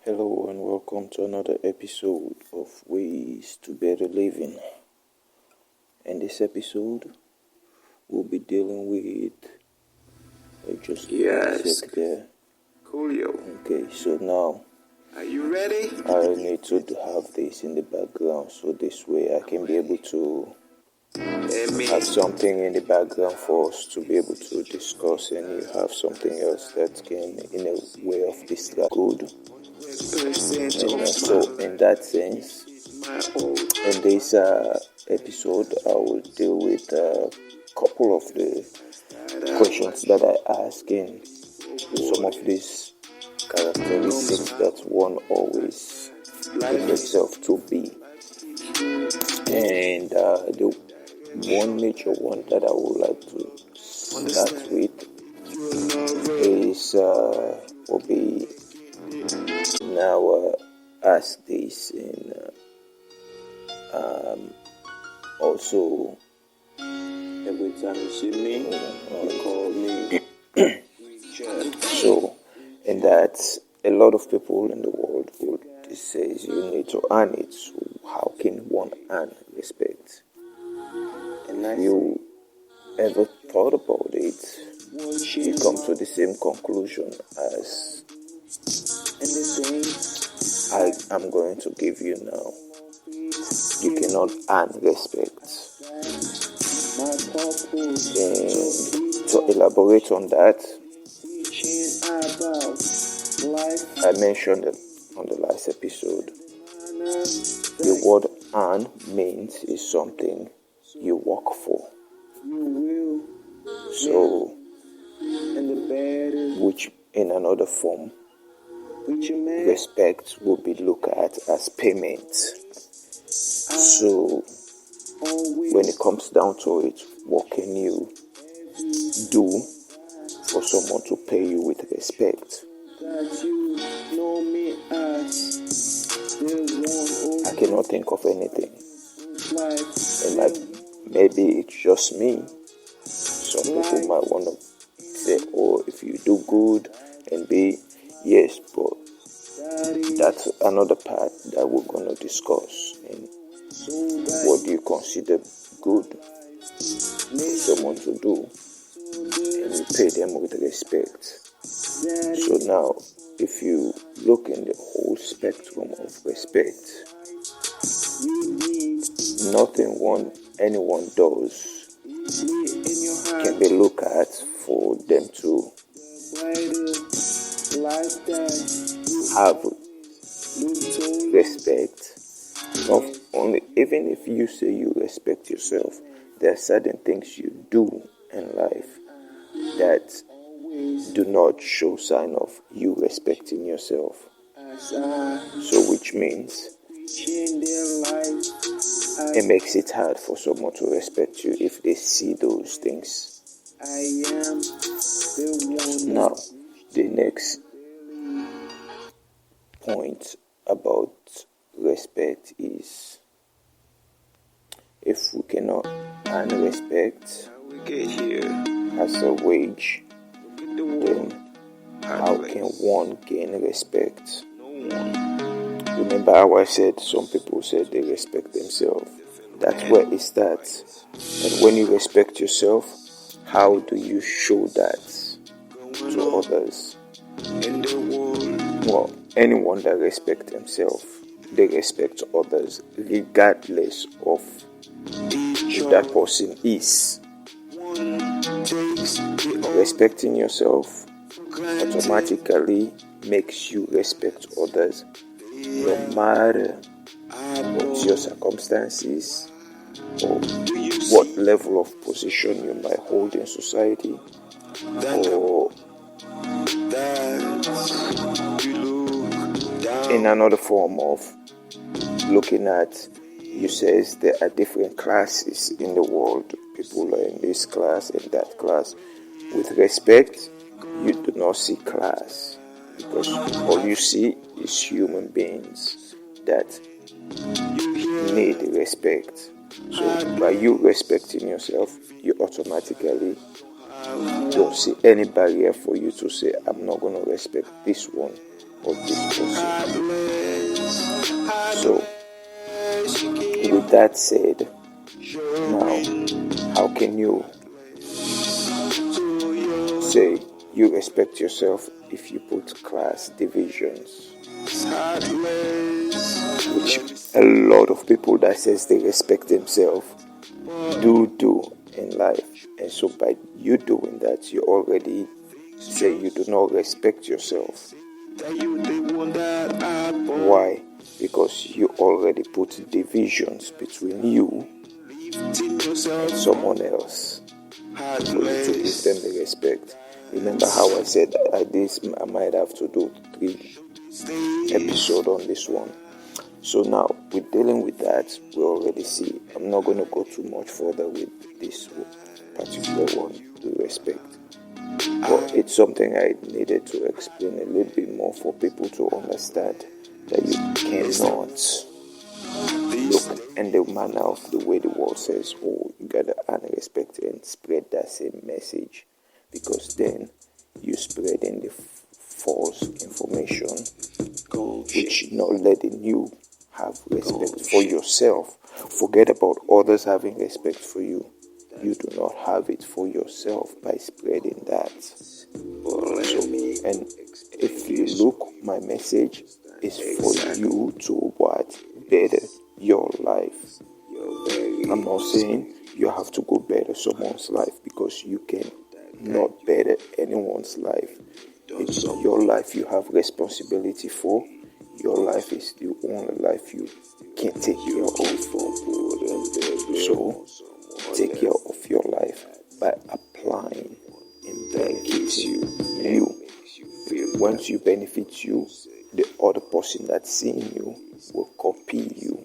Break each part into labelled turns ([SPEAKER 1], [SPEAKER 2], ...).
[SPEAKER 1] Hello and welcome to another episode of Ways to Better Living. In this episode, we'll be dealing with
[SPEAKER 2] Coolio.
[SPEAKER 1] Okay, so now
[SPEAKER 2] Are you ready?
[SPEAKER 1] I need to have this in the background, so this way I can be able to have something in the background for us to be able to discuss, and you have something else that can, in a way of distract, good. And so, in that sense, in this episode, I will deal with a couple of the questions that I ask, and some of these characteristics that one always puts itself to be. And the one major one that I would like to start with is will be now ask this, and also
[SPEAKER 2] Every time you see me, you call me.
[SPEAKER 1] so, and that a lot of people in the world would say you need to earn it. So how can one earn respect? And if you ever thought about it, you come to the same conclusion as I am going to give you now. You cannot earn respect. And to elaborate on that, I mentioned it on the last episode. The word earn means is something you work for. So, which in another form, respect will be looked at as payment. So, when it comes down to it, what can you do for someone to pay you with respect? I cannot think of anything. And maybe it's just me. Some people might want to say, oh, if you do good, and be, yes, but that's another part that we're going to discuss. And what do you consider good for someone to do? And you pay them with respect. So now, if you look in the whole spectrum of respect, nothing anyone does can be looked at for them to have respect. Not only, even if you say you respect yourself, there are certain things you do in life that do not show sign of you respecting yourself. So which means it makes it hard for someone to respect you if they see those things. Now, the next point about respect is, if we cannot earn respect as a wage, then how can one gain respect? Remember how I said some people said they respect themselves. That's where it starts. And when you respect yourself, how do you show that to others? Well, anyone that respects themselves, they respect others regardless of who that person is. Respecting yourself automatically makes you respect others, no matter what your circumstances or what level of position you might hold in society, or in another form of looking at, you says there are different classes in the world. People are in this class and that class. With respect, you do not see class, because all you see is human beings that need respect. So by you respecting yourself, you automatically don't see any barrier for you to say, I'm not going to respect this one or this person. So, with that said, now, how can you say you respect yourself if you put class divisions? Which a lot of people that says they respect themselves do in life. And so by you doing that, you already say you do not respect yourself. Why? Because you already put divisions between you and someone else for you to give them the respect. Remember how I said I might have to do 3 episodes on this one. So now, with dealing with that, we already see. I'm not going to go too much further with this particular one, the respect. But it's something I needed to explain a little bit more for people to understand that you cannot look in the manner of the way the world says, oh, you got to earn respect and spread that same message, because then you spread in the false information, which not letting you have respect for yourself. Forget about others having respect for you. You do not have it for yourself by spreading that. So, and if you look, my message is for you to what? Better your life. I'm not saying you have to go better someone's life, because you can not better anyone's life. It's your life you have responsibility for. Your life is the only life you can take care of. So, take care of your life by applying and benefiting you. Once you benefit you, the other person that's seeing you will copy you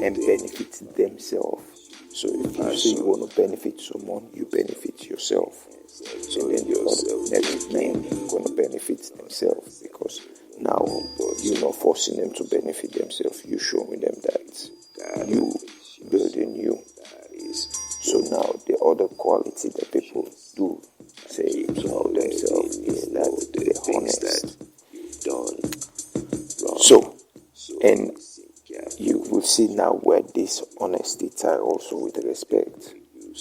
[SPEAKER 1] and benefit themselves. So if you say you want to benefit someone, you benefit yourself. And then the other next man going to benefit themselves, because now you're not forcing them to benefit themselves. You're showing them that you building you. So now the other quality that people do say about themselves is that they're honest. So, and you will see now where this honesty ties also with respect.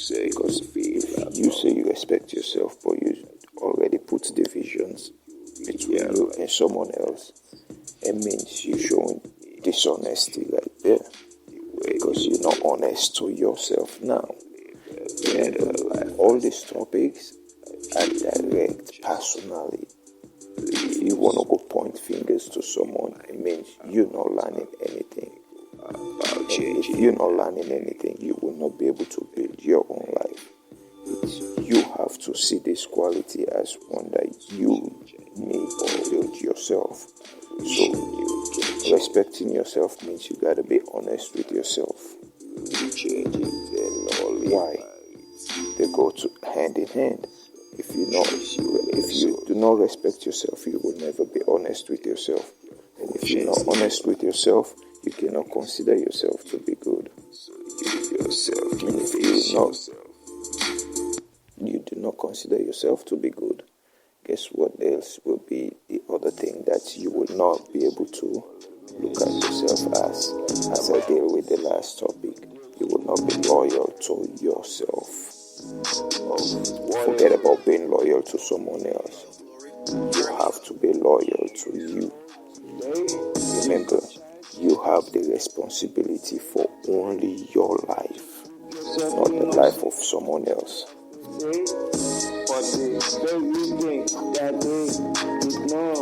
[SPEAKER 1] Because if you say you respect yourself, but you already put divisions between you and someone else, it means you're showing dishonesty right there, because you're not honest to yourself now. Remember, all these topics are direct personally. If you want to go point fingers to someone, it means you're not learning anything. And if you're not learning anything, you will not be able to build your own life. You have to see this quality as one that you need to build yourself. So, respecting yourself means you gotta be honest with yourself. Why? They go hand in hand. If you do not respect yourself, you will never be honest with yourself. And if you're not honest with yourself, you cannot consider yourself to be good. And if you do not consider yourself to be good, guess what else will be the other thing that you will not be able to look at yourself as I deal with the last topic? You will not be loyal to yourself. Forget about being loyal to someone else. You have to be loyal to you. Remember, you have the responsibility for only your life, not the life of someone else.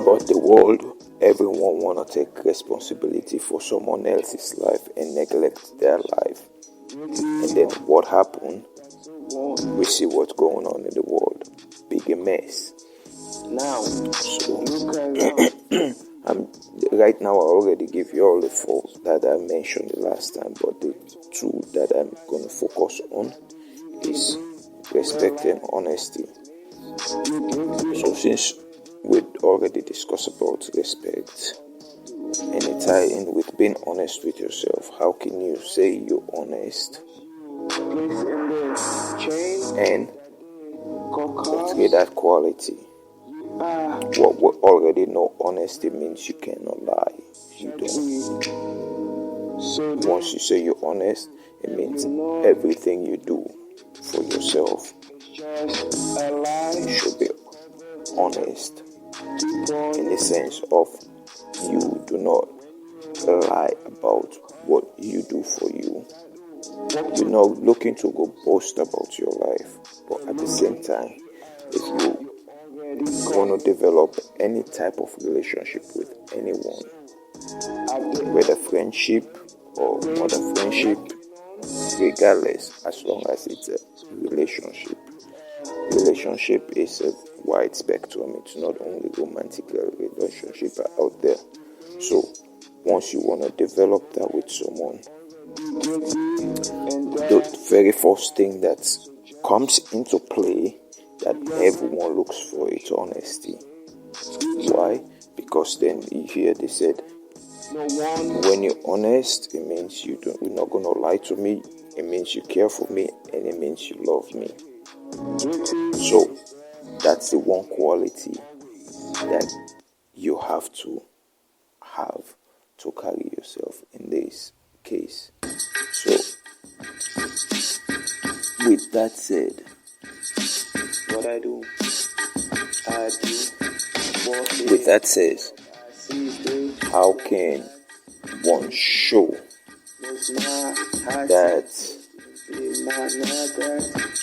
[SPEAKER 1] But the world, everyone want to take responsibility for someone else's life and neglect their life. And then what happened? We see what's going on in the world. Big mess. Now, so, right now I already give you all the 4 that I mentioned the last time, but the 2 that I'm going to focus on is respect and honesty. So since we already discussed about respect and it ties in with being honest with yourself, how can you say you're honest and Portray that quality. What we already know, honesty means you cannot lie. You don't. Once you say you're honest, it means everything you do for yourself, you should be honest in the sense of you do not lie about what you do for you. You're not looking to go boast about your life, but at the same time, if you want to develop any type of relationship with anyone, whether friendship or more than friendship, regardless, as long as it's a relationship. Relationship is a wide spectrum. It's not only romantic relationships are out there. So once you want to develop that with someone, the very first thing that comes into play that everyone looks for is honesty. Why? Because then here they said, when you're honest, it means you're not going to lie to me, it means you care for me, and it means you love me. So that's the one quality that you have to carry yourself in this case. So with that said,
[SPEAKER 2] What I do.
[SPEAKER 1] With that said, how can one show that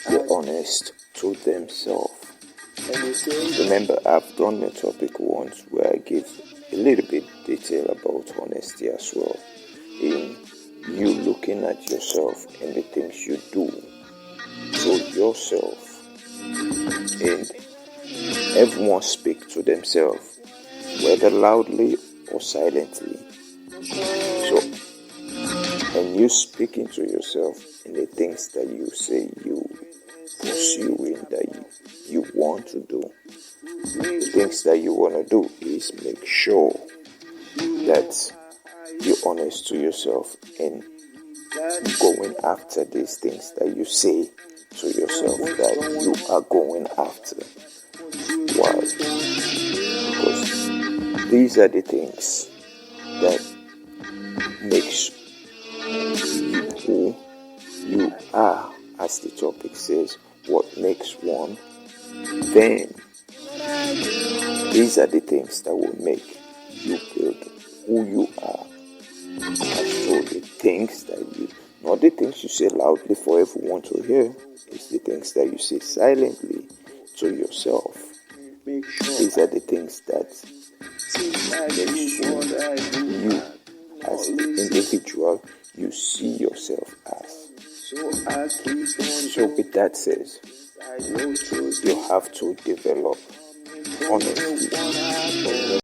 [SPEAKER 1] they're honest to themselves? Remember, I've done a topic once where I give a little bit detail about honesty as well, in you looking at yourself and the things you do to yourself, and everyone speak to themselves, whether loudly or silently. So, and you speaking to yourself and the things that you say you pursuing, that you want to do, the things that you want to do is make sure that you're honest to yourself and going after these things that you say to yourself that you are going after. Why? Because these are the things that makes you who you are, as the topic says, what makes one. Then these are the things that will make you build who you are. So the things that you, not the things you say loudly for everyone to hear, it's the things that you say silently to yourself. These are the things that makes you as an individual you see yourself as. So with that says, you have to develop honesty.